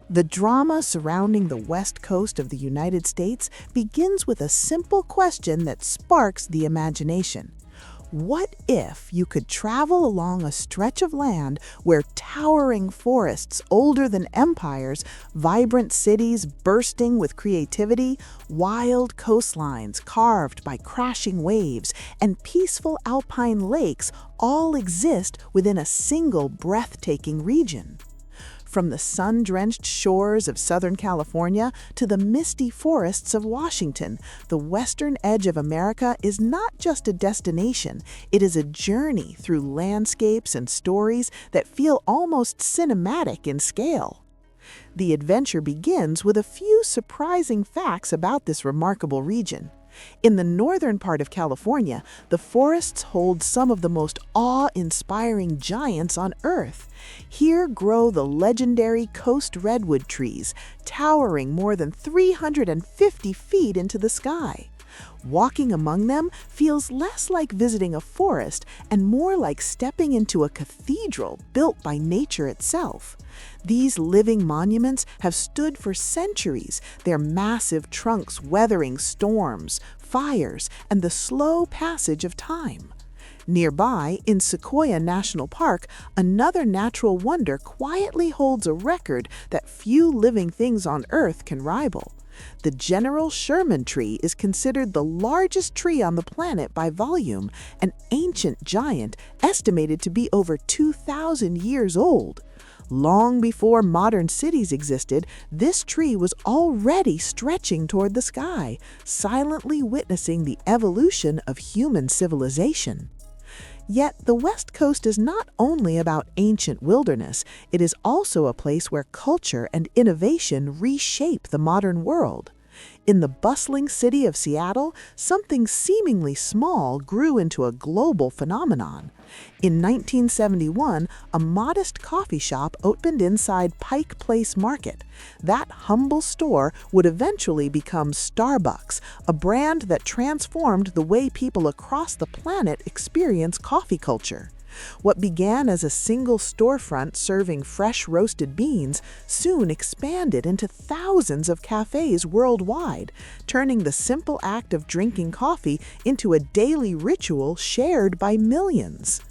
The drama surrounding the west coast of the United States begins with a simple question that sparks the imagination. What if you could travel along a stretch of land where towering forests older than empires, vibrant cities bursting with creativity, wild coastlines carved by crashing waves, and peaceful alpine lakes all exist within a single breathtaking region? From the sun-drenched shores of Southern California to the misty forests of Washington, the western edge of America is not just a destination, it is a journey through landscapes and stories that feel almost cinematic in scale. The adventure begins with a few surprising facts about this remarkable region. In the northern part of California, the forests hold some of the most awe-inspiring giants on Earth. Here grow the legendary coast redwood trees, towering more than 350 feet into the sky. Walking among them feels less like visiting a forest and more like stepping into a cathedral built by nature itself. These living monuments have stood for centuries, their massive trunks weathering storms, fires, and the slow passage of time. Nearby, in Sequoia National Park, another natural wonder quietly holds a record that few living things on Earth can rival. The General Sherman tree is considered the largest tree on the planet by volume, an ancient giant estimated to be over 2,000 years old. Long before modern cities existed, this tree was already stretching toward the sky, silently witnessing the evolution of human civilization. Yet the West Coast is not only about ancient wilderness, it is also a place where culture and innovation reshape the modern world. In the bustling city of Seattle, something seemingly small grew into a global phenomenon. In 1971, a modest coffee shop opened inside Pike Place Market. That humble store would eventually become Starbucks, a brand that transformed the way people across the planet experience coffee culture. What began as a single storefront serving fresh roasted beans soon expanded into thousands of cafes worldwide, turning the simple act of drinking coffee into a daily ritual shared by millions.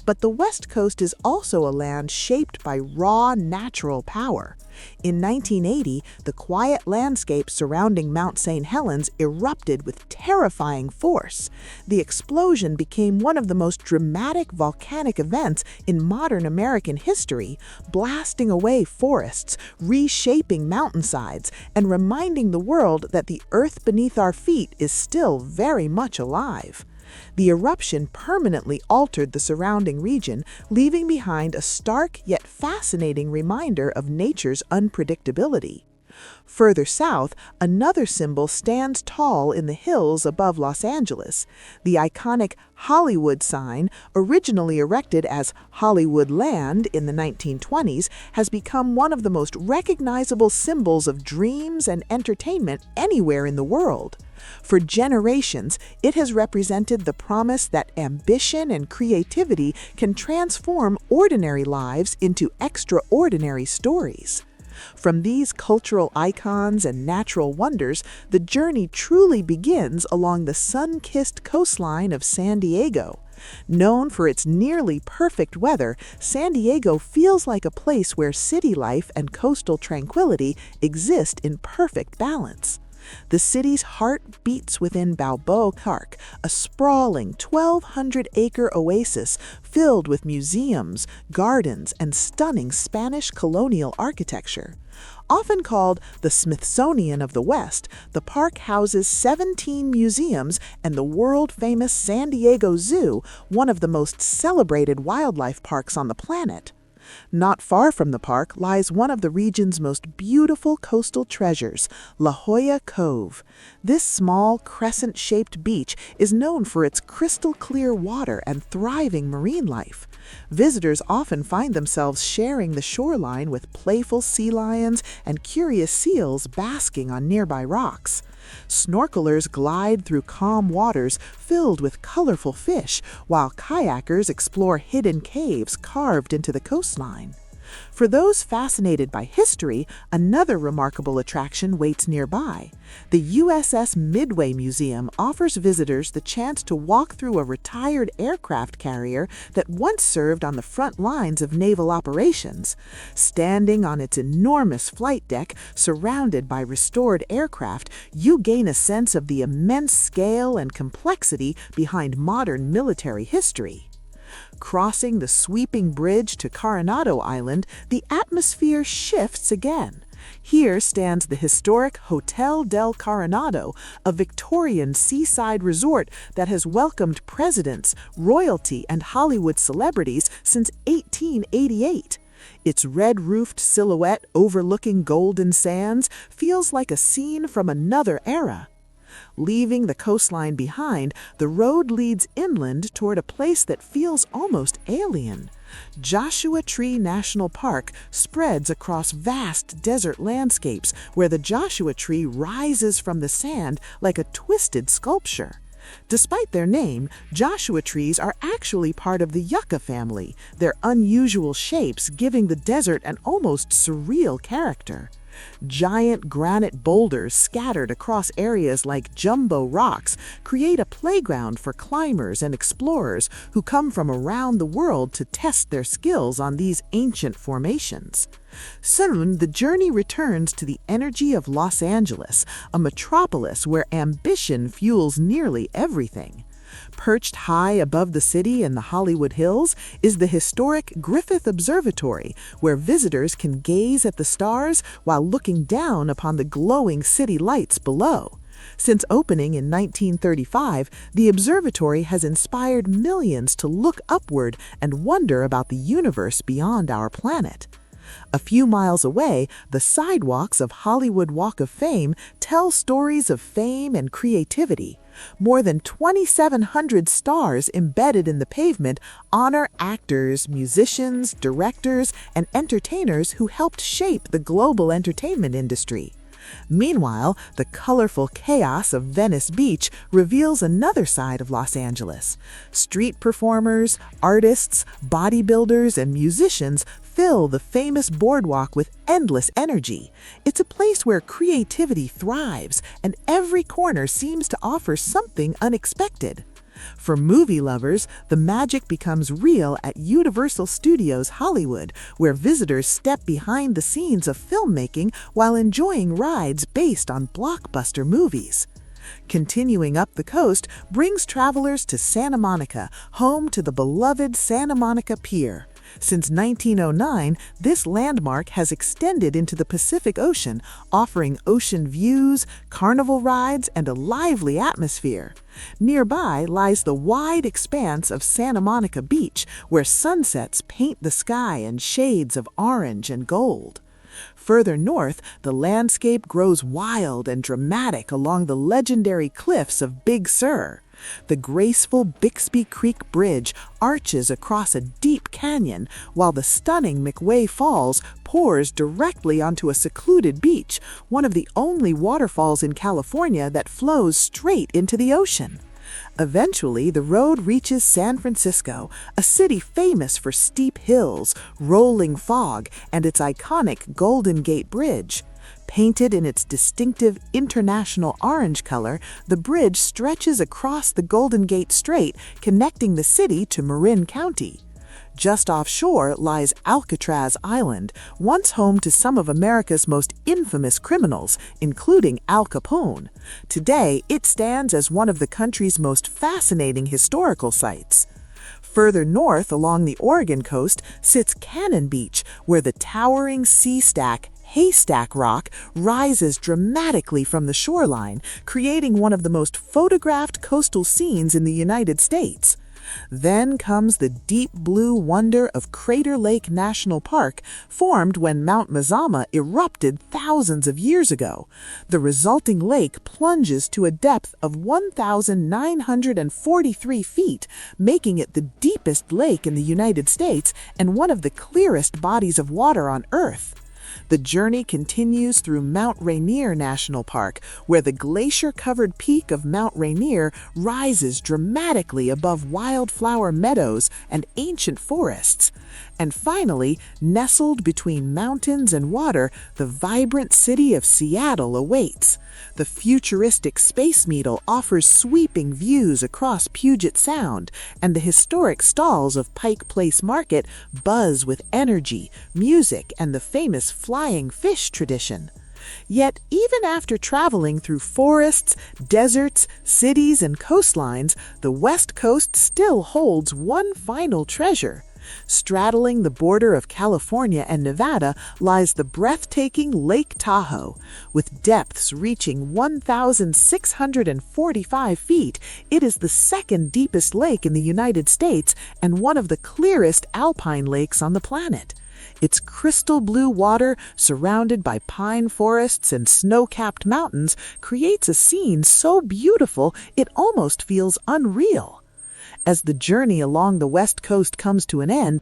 But the West Coast is also a land shaped by raw natural power. In 1980, the quiet landscape surrounding Mount St. Helens erupted with terrifying force. The explosion became one of the most dramatic volcanic events in modern American history, blasting away forests, reshaping mountainsides, and reminding the world that the earth beneath our feet is still very much alive. The eruption permanently altered the surrounding region, leaving behind a stark yet fascinating reminder of nature's unpredictability. Further south, another symbol stands tall in the hills above Los Angeles. The iconic Hollywood sign, originally erected as Hollywood Land in the 1920s, has become one of the most recognizable symbols of dreams and entertainment anywhere in the world. For generations, it has represented the promise that ambition and creativity can transform ordinary lives into extraordinary stories. From these cultural icons and natural wonders, the journey truly begins along the sun-kissed coastline of San Diego. Known for its nearly perfect weather, San Diego feels like a place where city life and coastal tranquility exist in perfect balance. The city's heart beats within Balboa Park, a sprawling 1,200-acre oasis filled with museums, gardens, and stunning Spanish colonial architecture. Often called the Smithsonian of the West, the park houses 17 museums and the world-famous San Diego Zoo, one of the most celebrated wildlife parks on the planet. Not far from the park lies one of the region's most beautiful coastal treasures, La Jolla Cove. This small, crescent-shaped beach is known for its crystal-clear water and thriving marine life. Visitors often find themselves sharing the shoreline with playful sea lions and curious seals basking on nearby rocks. Snorkelers glide through calm waters filled with colorful fish, while kayakers explore hidden caves carved into the coastline. For those fascinated by history, another remarkable attraction waits nearby. The USS Midway Museum offers visitors the chance to walk through a retired aircraft carrier that once served on the front lines of naval operations. Standing on its enormous flight deck, surrounded by restored aircraft, you gain a sense of the immense scale and complexity behind modern military history. Crossing the sweeping bridge to Coronado Island, the atmosphere shifts again. Here stands the historic Hotel del Coronado, a Victorian seaside resort that has welcomed presidents, royalty, and Hollywood celebrities since 1888. Its red-roofed silhouette overlooking golden sands feels like a scene from another era. Leaving the coastline behind, the road leads inland toward a place that feels almost alien. Joshua Tree National Park spreads across vast desert landscapes where the Joshua tree rises from the sand like a twisted sculpture. Despite their name, Joshua trees are actually part of the yucca family, their unusual shapes giving the desert an almost surreal character. Giant granite boulders scattered across areas like jumbo rocks create a playground for climbers and explorers who come from around the world to test their skills on these ancient formations. Soon, the journey returns to the energy of Los Angeles, a metropolis where ambition fuels nearly everything. Perched high above the city in the Hollywood Hills is the historic Griffith Observatory, where visitors can gaze at the stars while looking down upon the glowing city lights below. Since opening in 1935, the observatory has inspired millions to look upward and wonder about the universe beyond our planet. A few miles away, the sidewalks of Hollywood Walk of Fame tell stories of fame and creativity. More than 2,700 stars embedded in the pavement honor actors, musicians, directors, and entertainers who helped shape the global entertainment industry. Meanwhile, the colorful chaos of Venice Beach reveals another side of Los Angeles. Street performers, artists, bodybuilders, and musicians fill the famous boardwalk with endless energy. It's a place where creativity thrives, and every corner seems to offer something unexpected. For movie lovers, the magic becomes real at Universal Studios Hollywood, where visitors step behind the scenes of filmmaking while enjoying rides based on blockbuster movies. Continuing up the coast brings travelers to Santa Monica, home to the beloved Santa Monica Pier. Since 1909, this landmark has extended into the Pacific Ocean, offering ocean views, carnival rides, and a lively atmosphere. Nearby lies the wide expanse of Santa Monica Beach, where sunsets paint the sky in shades of orange and gold. Further north, the landscape grows wild and dramatic along the legendary cliffs of Big Sur. The graceful Bixby Creek Bridge arches across a deep canyon, while the stunning McWay Falls pours directly onto a secluded beach, one of the only waterfalls in California that flows straight into the ocean. Eventually, the road reaches San Francisco, a city famous for steep hills, rolling fog, and its iconic Golden Gate Bridge. Painted in its distinctive international orange color, the bridge stretches across the Golden Gate Strait, connecting the city to Marin County. Just offshore lies Alcatraz Island, once home to some of America's most infamous criminals, including Al Capone. Today, it stands as one of the country's most fascinating historical sites. Further north along the Oregon coast sits Cannon Beach, where the towering sea stack Haystack Rock rises dramatically from the shoreline, creating one of the most photographed coastal scenes in the United States. Then comes the deep blue wonder of Crater Lake National Park, formed when Mount Mazama erupted thousands of years ago. The resulting lake plunges to a depth of 1,943 feet, making it the deepest lake in the United States and one of the clearest bodies of water on Earth. The journey continues through Mount Rainier National Park, where the glacier-covered peak of Mount Rainier rises dramatically above wildflower meadows and ancient forests. And finally, nestled between mountains and water, the vibrant city of Seattle awaits. The futuristic Space Needle offers sweeping views across Puget Sound, and the historic stalls of Pike Place Market buzz with energy, music, and the famous flying fish tradition. Yet, even after traveling through forests, deserts, cities, and coastlines, the West Coast still holds one final treasure. Straddling the border of California and Nevada lies the breathtaking Lake Tahoe. With depths reaching 1,645 feet, it is the second deepest lake in the United States and one of the clearest alpine lakes on the planet. Its crystal blue water, surrounded by pine forests and snow-capped mountains, creates a scene so beautiful it almost feels unreal. As the journey along the West Coast comes to an end,